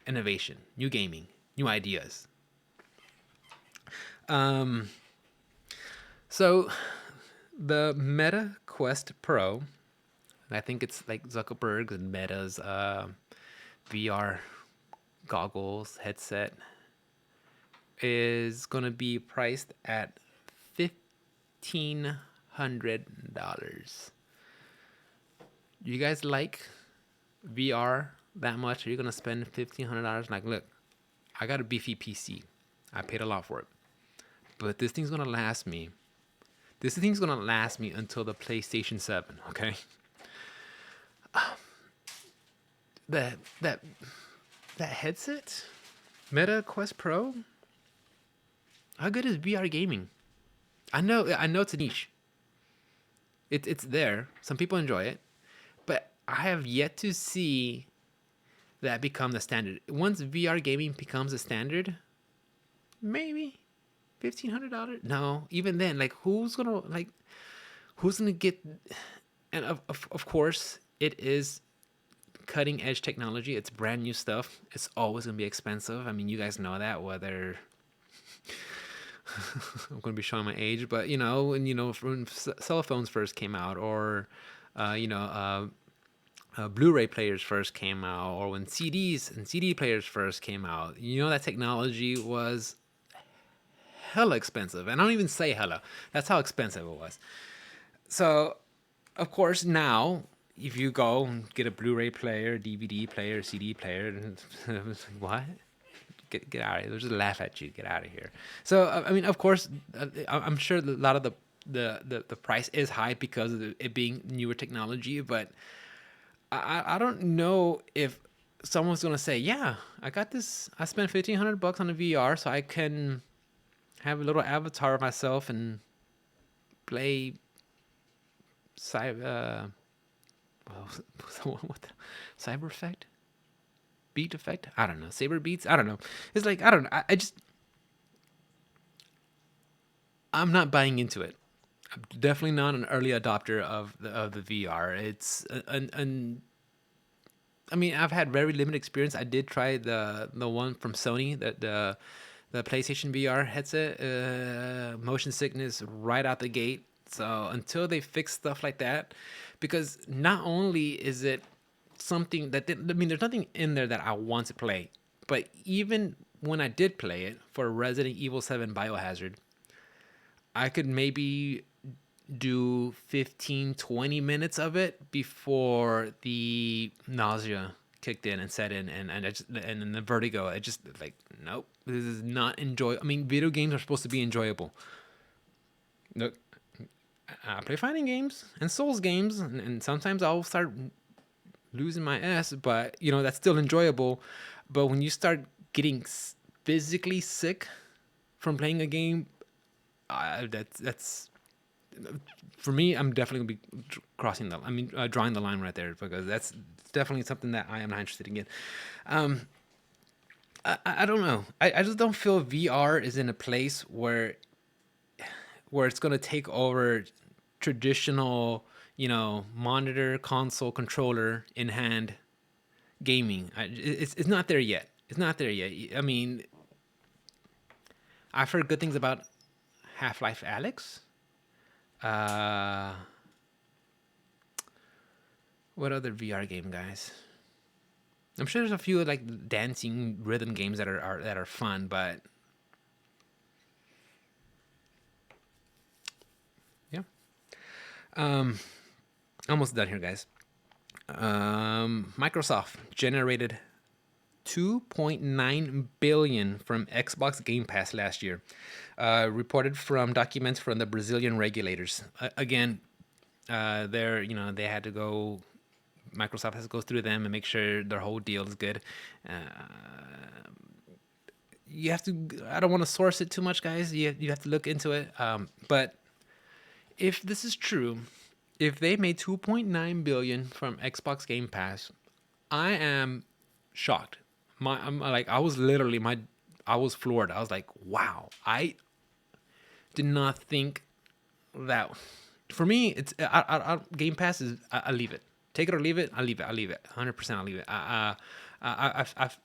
Innovation, new gaming, new ideas. So the Meta Quest Pro, I think it's like Zuckerberg's and Meta's VR goggles headset, is gonna be priced at $1,500. You guys like VR that much? Are you gonna spend $1,500? Like, look, I got a beefy PC. I paid a lot for it, but this thing's gonna last me. This thing's gonna last me until the PlayStation 7. Okay. That headset, Meta Quest Pro. How good is VR gaming? I know it's a niche. It's there. Some people enjoy it, but I have yet to see that become the standard. Once VR gaming becomes a standard, maybe $1,500. No, even then, like who's gonna get? And of course, it is cutting edge technology. It's brand new stuff. It's always gonna be expensive. I mean, you guys know that. Whether I'm gonna be showing my age, but when cell phones first came out, or Blu-ray players first came out, or when CDs and CD players first came out, that technology was hella expensive. And I don't even say hella. That's how expensive it was. So, of course, now if you go and get a Blu-ray player, DVD player, CD player, what? Get out of here. They'll just laugh at you. Get out of here. So, I mean, of course, I'm sure a lot of the price is high because of it being newer technology, but I don't know if someone's going to say, yeah, I got this. I spent $1,500 on a VR so I can have a little avatar of myself and play Cyber Effect? Beat Effect? I don't know. Saber Beats? I don't know. It's like, I don't know. I'm not buying into it. Definitely not an early adopter of the VR. It's an I mean, I've had very limited experience. I did try the one from Sony, the PlayStation VR headset. Motion sickness right out the gate. So until they fix stuff like that, because not only is it something that I mean, there's nothing in there that I want to play, but even when I did play it for Resident Evil 7 Biohazard, I could maybe do 15, 20 minutes of it before the nausea kicked in and set in, and then the vertigo. I just like, nope, this is not enjoy. I mean, video games are supposed to be enjoyable. Look, I play fighting games and Souls games, and sometimes I'll start losing my ass, but you know that's still enjoyable. But when you start getting physically sick from playing a game, that's for me. I'm definitely gonna be crossing the. I mean, drawing the line right there, because that's definitely something that I am not interested in. Um, I don't know. I just don't feel VR is in a place where it's gonna take over traditional, monitor, console, controller in hand gaming. It's not there yet. It's not there yet. I mean, I've heard good things about Half-Life Alex. Uh, what other VR game, guys? I'm sure there's a few like dancing rhythm games that are fun, but yeah. Um, Almost done here, guys. Microsoft generated 2.9 billion from Xbox Game Pass last year, reported from documents from the Brazilian regulators. Again, they had to go. Microsoft has to go through them and make sure their whole deal is good. Uh, you have to. I don't want to source it too much, guys. You have to look into it. But if this is true, if they made 2.9 billion from Xbox Game Pass, I am shocked. I'm like, I was floored. I was like, wow. I did not think that. For me, it's Game Pass is I leave it. Take it or leave it. I leave it. I leave it. 100%. I'll leave it. I've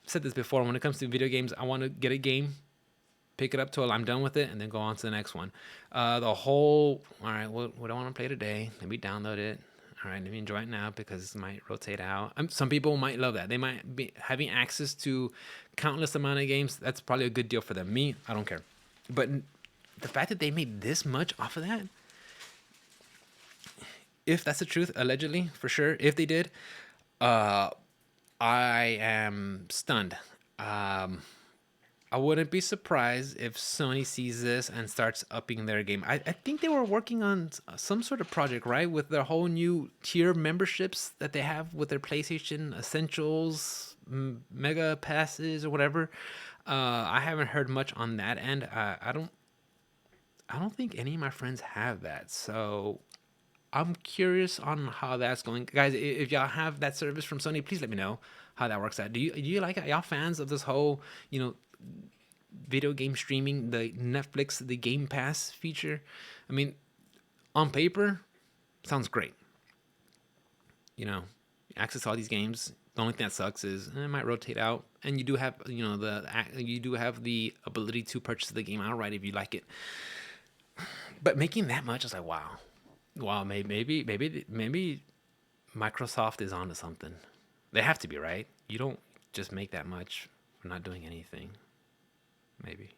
said this before. When it comes to video games, I want to get a game, pick it up till I'm done with it, and then go on to the next one. All right, what do I want to play today? Let me download it. All right, let me enjoy it now because it might rotate out. Some people might love that. They might be having access to countless amount of games. That's probably a good deal for them. Me, I don't care. But the fact that they made this much off of that, if that's the truth, allegedly, for sure, if they did, uh, I am stunned. I wouldn't be surprised if Sony sees this and starts upping their game. I think they were working on some sort of project, right? With their whole new tier memberships that they have with their PlayStation Essentials, Mega Passes, or whatever. I haven't heard much on that end. I don't think any of my friends have that. So I'm curious on how that's going, guys. If y'all have that service from Sony, please let me know how that works out. Do you like it? Are y'all fans of this whole video game streaming, the Netflix, the Game Pass feature? I mean, on paper, sounds great. Access to all these games. The only thing that sucks is it might rotate out, and you do have the ability to purchase the game outright if you like it. But making that much is like, wow, maybe Microsoft is onto something. They have to be, right? You don't just make that much for not doing anything. Maybe.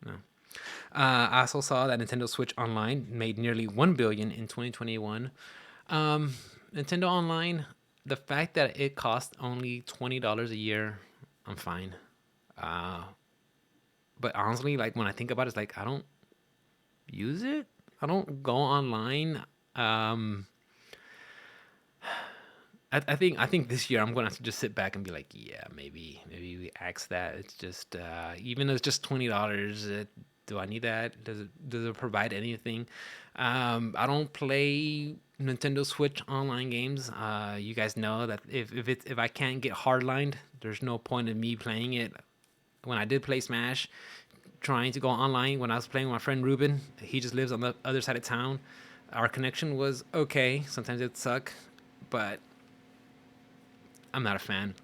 No. I also saw that Nintendo Switch Online made nearly 1 billion in 2021. Nintendo Online, the fact that it costs only $20 a year, I'm fine. But honestly, like when I think about it, it's like I don't use it. I don't go online. I think this year I'm gonna have to just sit back and be like, yeah, maybe we axe that. It's just even though it's just $20. Do I need that? Does it provide anything? I don't play Nintendo Switch online games. You guys know that if I can't get hardlined, there's no point in me playing it. When I did play Smash, trying to go online when I was playing with my friend Ruben, he just lives on the other side of town. Our connection was okay. Sometimes it'd suck, but I'm not a fan.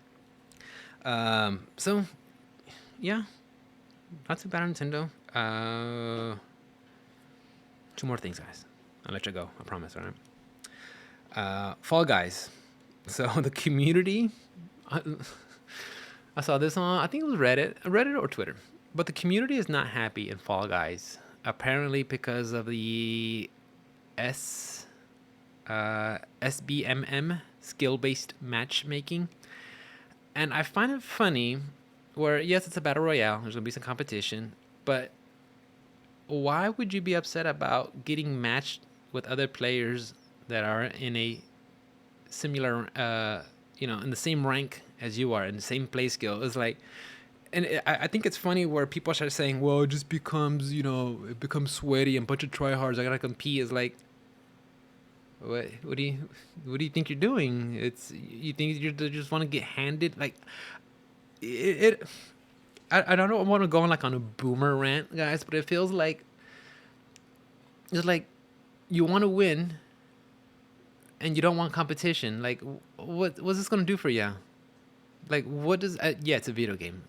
So yeah, not too bad on Nintendo. Two more things, guys. I'll let you go. I promise. All right. Fall Guys. So the community, I, I saw this on, I think it was Reddit or Twitter, but the community is not happy in Fall Guys. Apparently because of the S SBMM, skill based matchmaking, and I find it funny. Where yes, it's a battle royale. There's gonna be some competition, but why would you be upset about getting matched with other players that are in a similar, in the same rank as you are, in the same play skill? It's like, and I think it's funny where people start saying, well, it just becomes, it becomes sweaty and a bunch of tryhards. I gotta compete. It's like, what do you think you're doing? You think you just want to get handed like it. I don't want to go on like on a boomer rant, guys, but it feels like it's like you want to win and you don't want competition. Like, what's this gonna do for you? Like, what does? Yeah, it's a video game.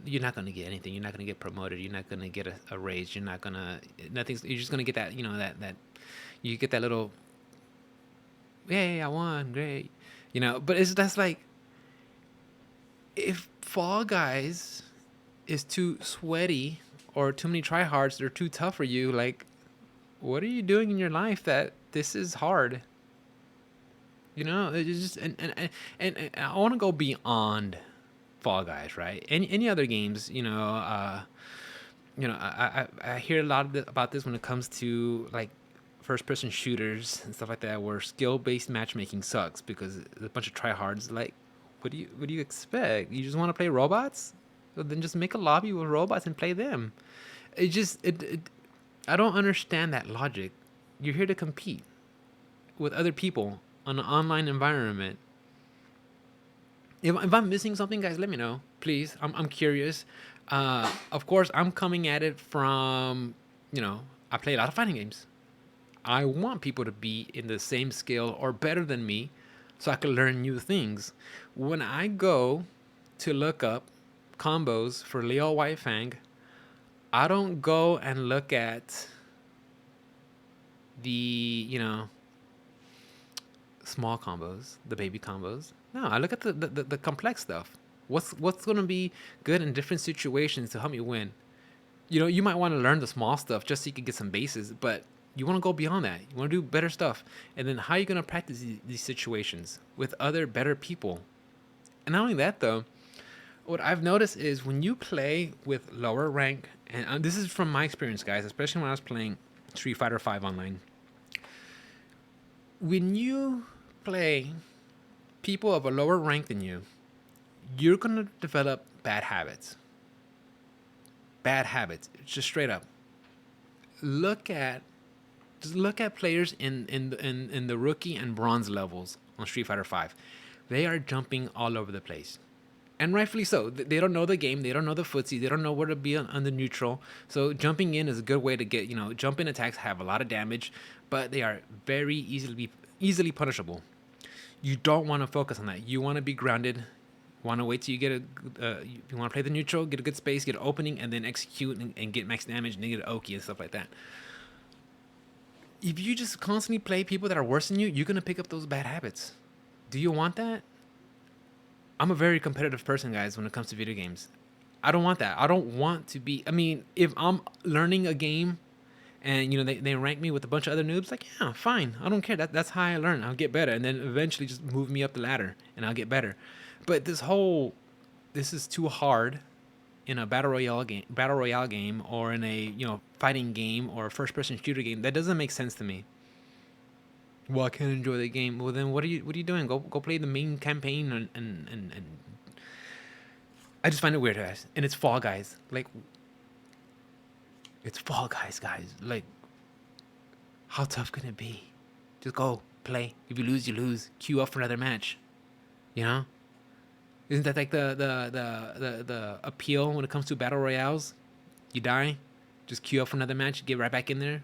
You're not gonna get anything. You're not gonna get promoted. You're not gonna get a raise. You're not gonna nothing. You're just gonna get that. That you get that little. Hey, I won, great. But it's that's like if Fall Guys is too sweaty or too many tryhards, they're too tough for you. Like, what are you doing in your life that this is hard? It's just and I want to go beyond Fall Guys, right? Any other games, I hear a lot about this when it comes to like first person shooters and stuff like that, where skill based matchmaking sucks because there's a bunch of tryhards. Like, what do you expect? You just want to play robots? So then just make a lobby with robots and play them. It I don't understand that logic. You're here to compete with other people on an online environment. If I'm missing something, guys, let me know, please. I'm curious. Of course, I'm coming at it from, I play a lot of fighting games. I want people to be in the same skill or better than me so I can learn new things. When I go to look up combos for Leo White Fang, I don't go and look at the, small combos, the baby combos. No, I look at the complex stuff. What's going to be good in different situations to help me win? You might want to learn the small stuff just so you can get some bases, but you want to go beyond that. You want to do better stuff. And then how are you going to practice these situations with other better people? And not only that, though, what I've noticed is when you play with lower rank, and this is from my experience, guys, especially when I was playing Street Fighter V online. When you play people of a lower rank than you, you're going to develop bad habits. Bad habits, just straight up. Just look at players in the rookie and bronze levels on Street Fighter V. They are jumping all over the place. And rightfully so. They don't know the game. They don't know the footsie. They don't know where to be on the neutral. So jumping in is a good way to get, jump in attacks have a lot of damage, but they are very easily punishable. You don't want to focus on that. You want to be grounded. Want to wait till you get you want to play the neutral, get a good space, get an opening, and then execute and get max damage and then get an Oki and stuff like that. If you just constantly play people that are worse than you, you're going to pick up those bad habits. Do you want that? I'm a very competitive person, guys, when it comes to video games. I don't want that. I don't want to be... I mean, if I'm learning a game and, they rank me with a bunch of other noobs, like, yeah, fine. I don't care. That's how I learn. I'll get better. And then eventually just move me up the ladder and I'll get better. But this is too hard in a battle royale game or in a, fighting game or a first-person shooter game. That doesn't make sense to me. Well, I can't enjoy the game. Well, then what are you doing? Go play the main campaign and I just find it weird, guys. And it's Fall Guys. Like, it's Fall Guys, guys. Like, how tough can it be? Just go play. If you lose, you lose. Queue up for another match. Isn't that like the appeal when it comes to battle royales? You die, just queue up for another match, get right back in there.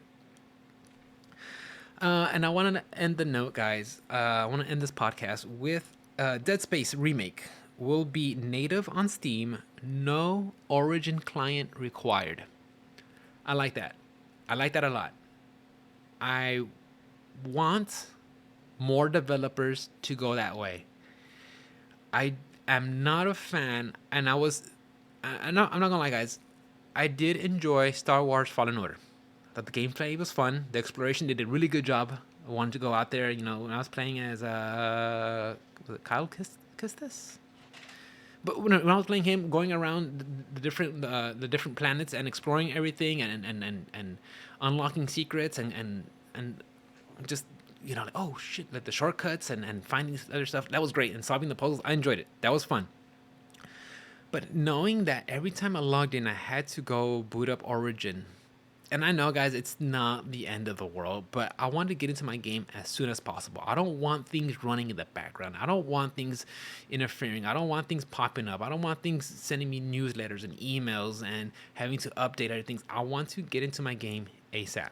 And I want to end the note, guys. I want to end this podcast with Dead Space Remake will be native on Steam, no Origin client required. I like that. I like that a lot. I want more developers to go that way. I am not a fan, and I'm not gonna lie, guys. I did enjoy Star Wars Fallen Order. I thought the gameplay was fun. The exploration, they did a really good job. I wanted to go out there. You know, when I was playing as was it Kyle Kestis? But when I was playing him, going around the different planets and exploring everything and unlocking secrets and just like, oh shit, like the shortcuts and finding other stuff, that was great. And solving the puzzles, I enjoyed it. That was fun. But knowing that every time I logged in, I had to go boot up Origin. And I know, guys, it's not the end of the world, but I want to get into my game as soon as possible. I don't want things running in the background. I don't want things interfering. I don't want things popping up. I don't want things sending me newsletters and emails and having to update other things. I want to get into my game ASAP.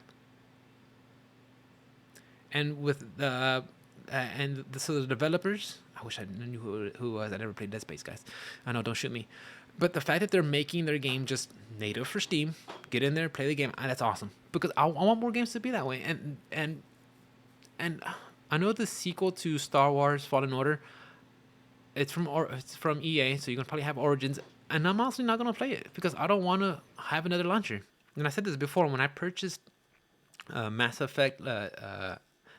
And with so the developers, I wish I knew who it was. I never played Dead Space, guys. I know, don't shoot me. But the fact that they're making their game just native for Steam, get in there, play the game, that's awesome. Because I want more games to be that way. And I know the sequel to Star Wars Fallen Order, it's from EA, so you're gonna probably have Origins. And I'm honestly not gonna play it because I don't want to have another launcher. And I said this before when I purchased Mass Effect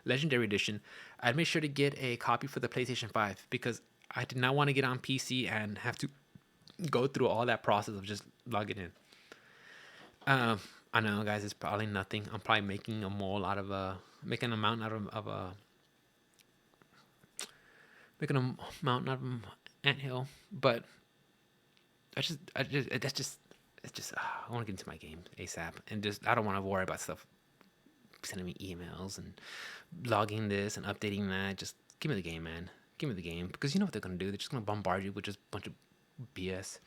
Legendary Edition, I'd make sure to get a copy for the PlayStation 5 because I did not want to get on PC and have to go through all that process of just logging in. I know, guys, it's probably nothing. I'm probably making a mole out of making a mountain out of a making a mountain out of an anthill, but it's just I want to get into my game ASAP, and just I don't want to worry about stuff sending me emails and logging this and updating that. Just give me the game, man. Give me the game, because you know what they're gonna do. They're just gonna bombard you with just a bunch of BS.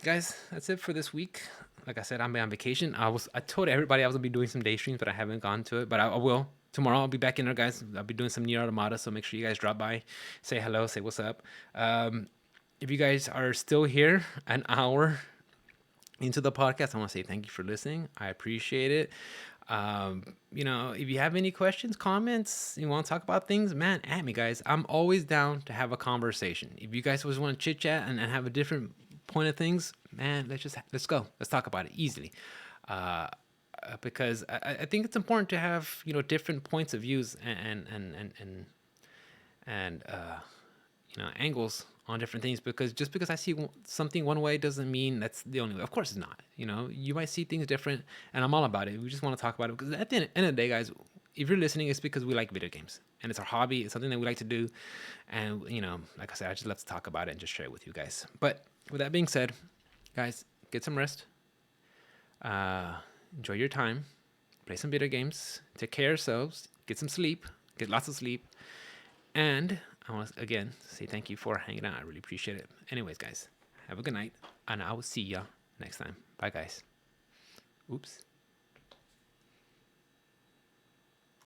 Guys, that's it for this week. Like I said, I'm on vacation. I told everybody I was gonna be doing some day streams, but I haven't gone to it. But I will tomorrow. I'll be back in there, guys. I'll be doing some Nier Automata, so make sure you guys drop by, say hello, say what's up. If you guys are still here, an hour into the podcast, I want to say thank you for listening. I appreciate it. If you have any questions, comments, you want to talk about things, man, at me, guys. I'm always down to have a conversation. If you guys always want to chit chat and have a different point of things, man, let's go. Let's talk about it easily. Because I think it's important to have different points of views and angles on different things, because just because I see something one way doesn't mean that's the only way. Of course it's not. You might see things different, and I'm all about it. We just want to talk about it because at the end of the day, guys, if you're listening, it's because we like video games and it's our hobby. It's something that we like to do, and like I said, I just love to talk about it and just share it with you guys. But with that being said, guys, get some rest. Enjoy your time. Play some video games. Take care of yourselves. Get some sleep. Get lots of sleep. And I want to, again, say thank you for hanging out. I really appreciate it. Anyways, guys, have a good night, and I will see ya next time. Bye, guys. Oops.